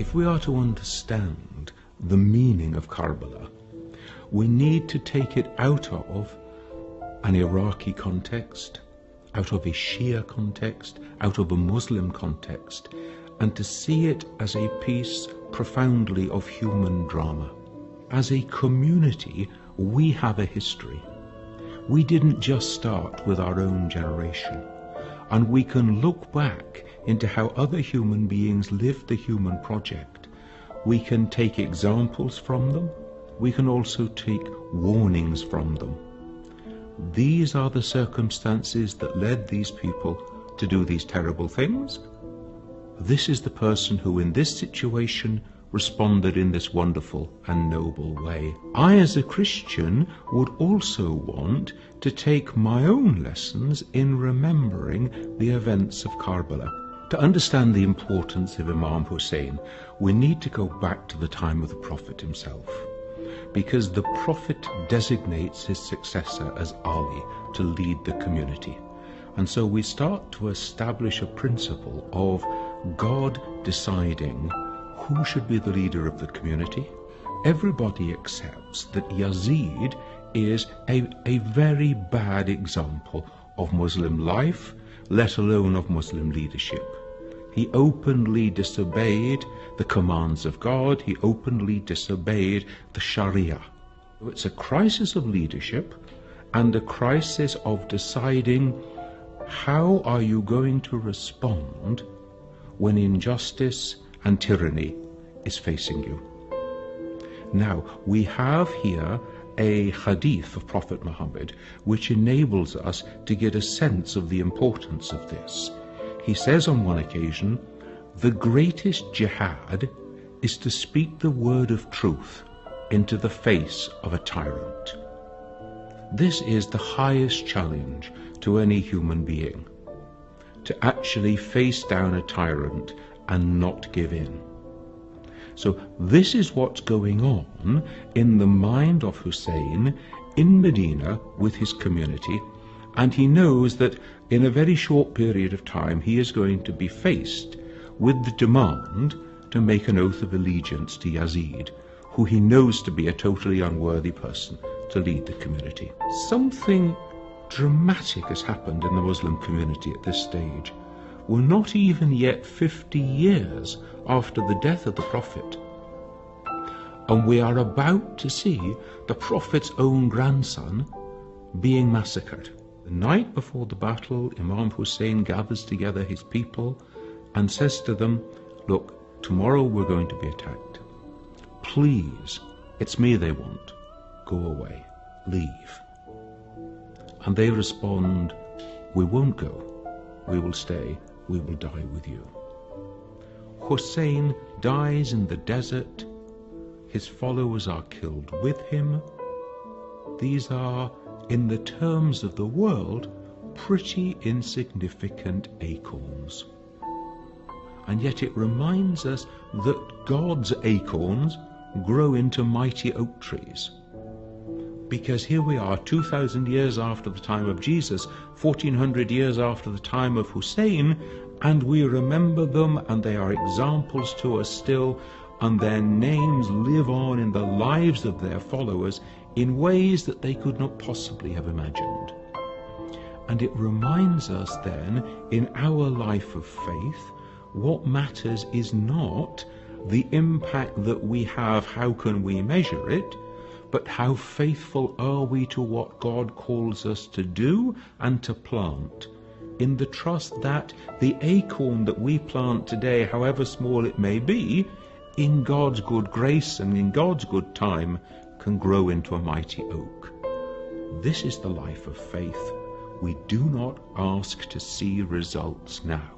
If we are to understand the meaning of Karbala, we need to take it out of an Iraqi context, out of a Shia context, out of a Muslim context, and to see it as a piece profoundly of human drama. As a community, we have a history. We didn't just start with our own generation, and we can look back into how other human beings lived the human project. We can take examples from them. We can also take warnings from them. These are the circumstances that led these people to do these terrible things. This is the person who in this situation responded in this wonderful and noble way. I as a Christian would also want to take my own lessons in remembering the events of Karbala. To understand the importance of Imam Hussein, we need to go back to the time of the Prophet himself, because the Prophet designates his successor as Ali to lead the community. And so we start to establish a principle of God deciding who should be the leader of the community. Everybody accepts that Yazid is a very bad example of Muslim life, let alone of Muslim leadership. He openly disobeyed the commands of God. He openly disobeyed the Sharia. It's a crisis of leadership and a crisis of deciding how are you going to respond when injustice and tyranny is facing you. Now, we have here a hadith of Prophet Muhammad which enables us to get a sense of the importance of this. He says on one occasion, the greatest jihad is to speak the word of truth into the face of a tyrant. This is the highest challenge to any human being, to actually face down a tyrant and not give in. So this is what's going on in the mind of Hussein in Medina with his community, and he knows that in a very short period of time he is going to be faced with the demand to make an oath of allegiance to Yazid, who he knows to be a totally unworthy person to lead the community. Something dramatic has happened in the Muslim community at this stage. We're not even yet 50 years after the death of the Prophet, and we are about to see the Prophet's own grandson being massacred. The night before the battle, Imam Hussein gathers together his people and says to them, look, tomorrow we're going to be attacked. Please, it's me they want. Go away. Leave. And they respond, we won't go. We will stay. We will die with you. Hussein dies in the desert. His followers are killed with him. These are, in the terms of the world, pretty insignificant acorns. And yet it reminds us that God's acorns grow into mighty oak trees. Because here we are 2,000 years after the time of Jesus, 1,400 years after the time of Hussein, and we remember them, and they are examples to us still, and their names live on in the lives of their followers in ways that they could not possibly have imagined. And it reminds us then, in our life of faith, what matters is not the impact that we have, how can we measure it, but how faithful are we to what God calls us to do and to plant, in the trust that the acorn that we plant today, however small it may be, in God's good grace and in God's good time, can grow into a mighty oak. This is the life of faith. We do not ask to see results now.